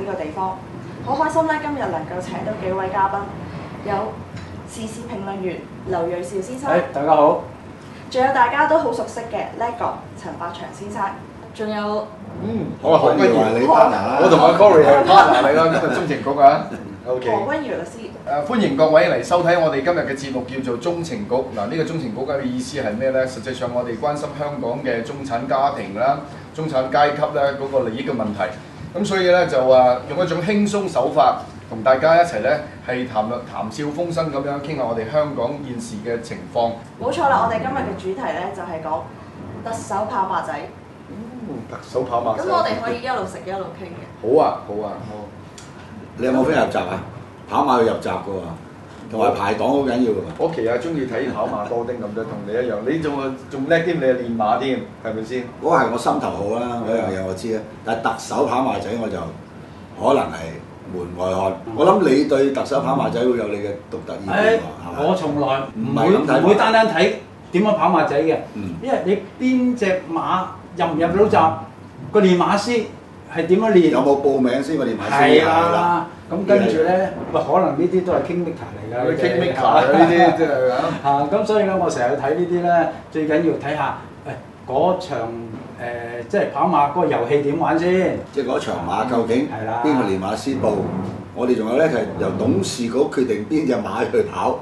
呢個地方。好開心咧，今日能夠請到幾位嘉賓，有時事評論員劉銳紹先生，大家好。仲有大家都好熟悉嘅叻哥陳百祥先生，仲有我係何君堯，你 partner 我同阿 Cory 係 partner 嚟啦，今日中情局啊。OK。何君堯律師。歡迎各位嚟收睇我哋今日嘅節目，叫做中情局。嗱，呢個中情局嘅意思係咩呢？實際上我哋關心香港嘅中產家庭啦、中產階級咧嗰個利益嘅問題。咁所以咧就用一種輕鬆手法，同大家一齊咧係談笑風生咁樣傾下我哋香港現時嘅情況。冇錯啦，我哋今日嘅主題咧就係講特首跑馬仔。特首跑馬仔。咁我哋可以一路食一路傾嘅。好啊，好啊，好。你有冇飛入閘啊？跑馬要入閘㗎喎，同埋排檔好緊要㗎。我其實中意睇跑馬多丁咁多，同你一樣。你仲叻啲，你係練馬添，係咪先？嗰個係我心頭好啦，嗰樣嘢我知啊。但係特首跑馬仔我就可能係門外漢。我諗你對特首跑馬仔會有你嘅獨特意見喎，係嘛？我從來唔唔會單睇點樣跑馬仔嘅，因為你邊隻馬入唔入到閘，個練馬師係點樣練？有冇報名先個練馬師？係啦。咁跟住咧，可能呢啲都係 Kingmaker 嚟㗎。Kingmaker 呢啲真係咁所以咧，我成日睇呢啲咧，最緊要睇下嗰場即係跑馬嗰個遊戲點玩先。即係嗰場馬究竟邊個練馬師報？我哋仲有咧就係由董事局決定邊隻馬去跑，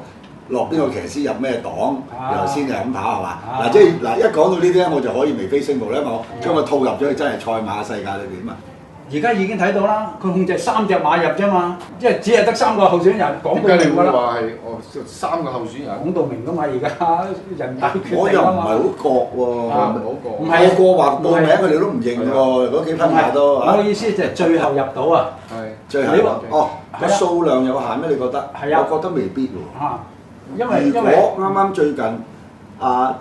落邊個騎師入咩檔，然後先就咁跑係嘛？嗱，即係嗱一講到呢啲咧，我就可以眉飛色舞咧，我將佢套入咗去真係賽馬世界裏邊啊！而家已經睇到啦，佢控制3隻馬入啫嘛，即係只係得3個候選人，講到明㗎啦。話係3個候選人講到明㗎嘛，而家人大決定我又唔係好覺喎，唔係個個話報名佢哋都唔認喎，嗰幾匹馬都。我嘅意思就係最後入到啊，最後個數量有限咩？你覺得？係啊，我覺得未必喎。因為如果啱啱最近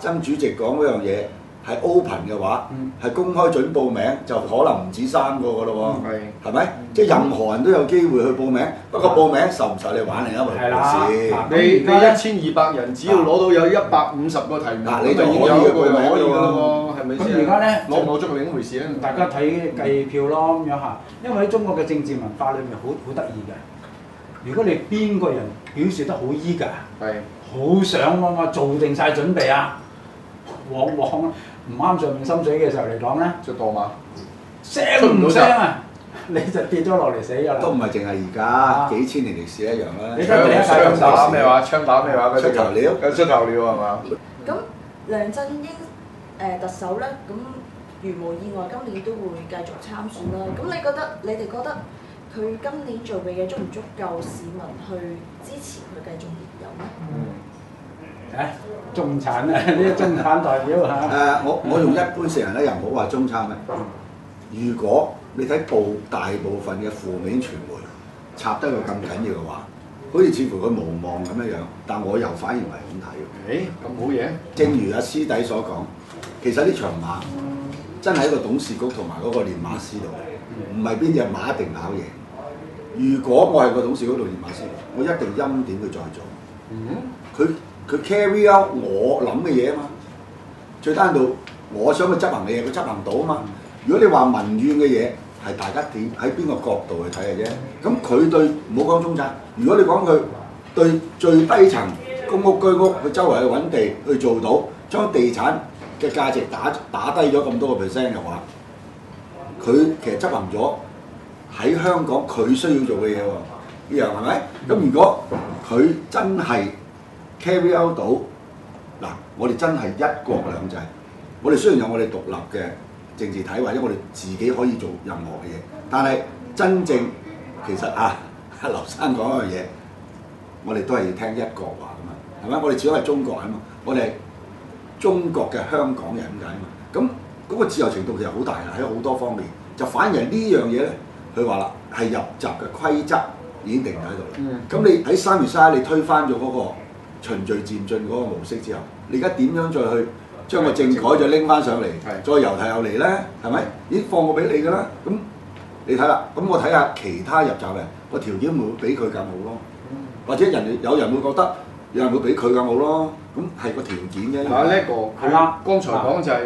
曾主席講嗰樣嘢係 open 嘅話，係公開準報名，就可能唔止3個㗎咯喎，係咪？即係任何人都有機會去報名，不過報名受唔受你玩另一回事。你1200人，只要攞到有150個題目，你就可以報名㗎咯喎，係咪先？咁而家咧攞咗另一回事咧。大家睇計票咯咁樣嚇，因為喺中國嘅政治文化裏面好得意嘅。如果你邊個人表示得好依㗎，好想嘛做定晒準備啊，往唔啱上面心水嘅時候嚟講咧，就墮馬，聲唔聲啊，你就跌咗落嚟死㗎啦。都唔係淨係而家幾千年歷史一樣啦。你睇第一屆槍打咩話？槍打咩話？出頭鳥，出頭鳥係嘛？咁梁振英特首咧，咁如無意外今年都會繼續參選啦。咁你哋覺得佢今年做嘅嘢足唔足夠市民去支持佢繼續連任咧？中產啊，呢啲中產代表嚇。我用一般成人咧，又唔好話中產咧。如果你睇大部分嘅負面傳媒插得佢咁緊要嘅話，好似似乎佢無望咁樣樣，但我又反而唔係咁睇。咁好嘢。正如阿師弟所講，其實呢場馬真係一個董事局同埋嗰個練馬師度，唔係邊隻馬一定咬贏。如果我係個董事局同練馬師，我一定欽點佢再做。佢 carry out 我諗嘅嘢啊嘛，最低限度我想去執行嘅嘢，佢執行到啊嘛。如果你話民怨嘅嘢，係大家點喺邊個角度去睇嘅啫。咁佢對唔好講中產，如果你講佢對最低層公屋居屋，佢周圍去揾地去做到，將地產嘅價值打低咗咁多個 percent 嘅話，佢其實執行咗喺香港佢需要做嘅嘢喎，呢樣係咪？咁如果佢真係 carry out 到嗱，我哋真係一國兩制。我哋雖然有我哋獨立嘅政治體，或者我哋自己可以做任何嘅嘢，但係真正其實劉生講一樣嘢，我哋都係要聽一國話噶嘛，係咪？我哋始終係中國人啊嘛，我哋係中國嘅香港人咁解啊嘛。咁嗰個自由程度其實好大啦，喺好多方面。就反而係呢樣嘢咧，佢話啦係入閘嘅規則已經定喺度啦。咁你喺3月31你推翻咗嗰個循序漸進嗰個模式之後，你而家點樣再去將個政改再拎翻上嚟，再由頭又嚟咧？係咪？已經放過俾你㗎啦。咁你睇啦，咁我睇下其他入閘嘅個條件會唔會比佢更好咯？或者有人會覺得有人會比佢更好咯？咁係個條件啫。呢個佢剛才講就係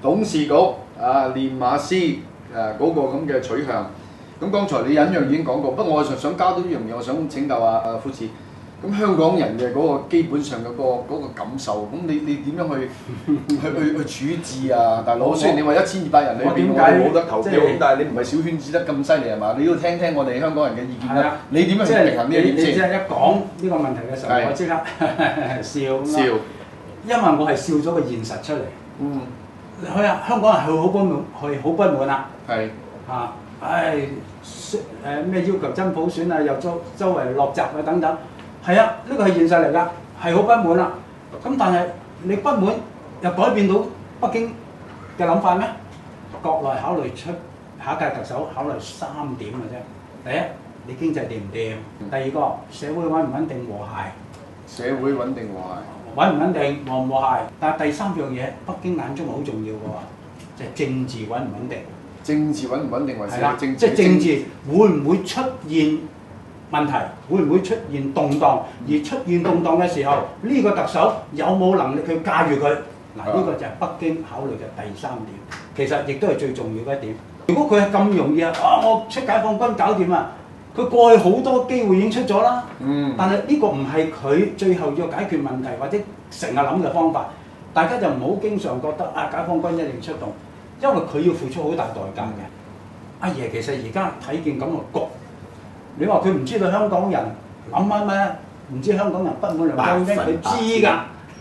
董事局練馬師嗰個咁嘅取向。咁剛才你隱約已經講過，不過我想加多一樣嘢，我想請教阿夫子。咁香港人嘅嗰個基本上嘅嗰個感受，咁你點樣去處置啊？大佬，雖然你話1200人裏邊我哋冇得投票，咁但係你唔係小圈子得咁犀利係嘛？你要聽聽我哋香港人嘅意見啦。你點樣去平衡呢一點先？你即係一講呢個問題嘅時候，我即刻笑。因為我係笑咗個現實出嚟。佢啊，香港人係好不滿，係好不滿啦。係嚇，咩要求真普選啊，又周圍落閘啊等等。係啊，呢個係現實嚟㗎，係好不滿啦。咁但係你不滿又改變到北京嘅諗法咩？國內考慮出下一屆特首考慮3點嘅啫。第一，你經濟掂唔掂？第二個，社會穩唔穩定和諧？社會穩定和諧。穩唔穩定和唔和諧？但係第三樣嘢，北京眼中好重要嘅喎，就係政治穩唔穩定。政治穩唔穩定為係啦，即係政治會唔會出現問題，會唔會出現動盪？而出現動盪嘅時候，呢個特首有冇能力去駕馭佢？嗱，呢個就係北京考慮嘅第3點，其實亦都係最重要嘅一點。如果佢係咁容易我出解放軍搞掂啊！佢過去好多機會已經出咗啦，但係呢個唔係佢最後要解決問題或者成日諗嘅方法。大家就唔好經常覺得解放軍一定出動，因為佢要付出好大代價嘅。阿爺其實而家睇見咁嘅局。你話佢唔知道香港人諗乜咩？唔知香港人不滿梁振英，佢知㗎。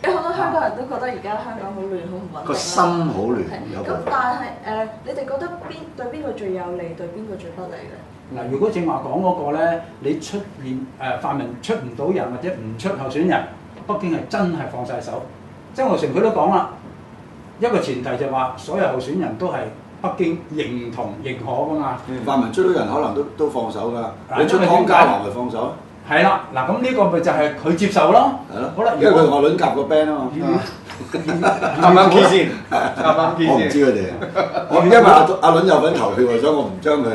有好多香港人都覺得而家香港好亂，好唔穩定啦。個心好亂。咁但係你哋覺得對邊個最有利，對邊個最不利咧？嗱，如果正話講嗰個咧，你出現泛民出唔到人或者唔出候選人，北京係真係放晒手。曾鈺成佢都講啦，一個前提就話所有候選人都係北京認同認可㗎嘛。泛民出到人可能都放手㗎，你出湯家驊咪放手？係啦，嗱咁呢個咪就係佢接受咯。係咯，好啦，因為佢外輪夾個 band 啊嘛。啱唔啱 key 先？啱唔啱 key 先？我唔知佢哋，我因為阿倫有份投票，所以我唔將佢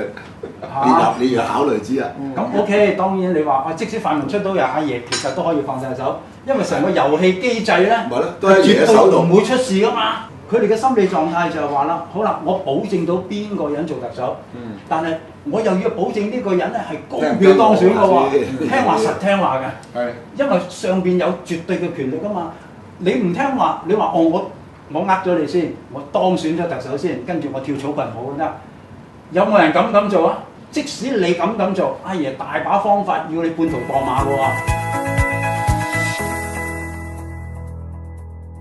列入考慮之列。咁 OK， 當然你話即使泛民出到人，阿爺其實都可以放晒手，因為成個遊戲機制咧，都係絕對唔會出事噶嘛。佢哋嘅心理狀態就係話啦，好啦，我保證到邊個人做特首，但係我又要保證呢個人咧係高票當選嘅喎，聽話實聽話嘅，因為上邊有絕對嘅權力噶嘛。你唔聽話，你話我呃咗你先，我當選咗特首先，跟住我跳草裙舞得，有冇人敢咁做啊？即使你咁做，阿爺大把方法要你半途墮馬喎。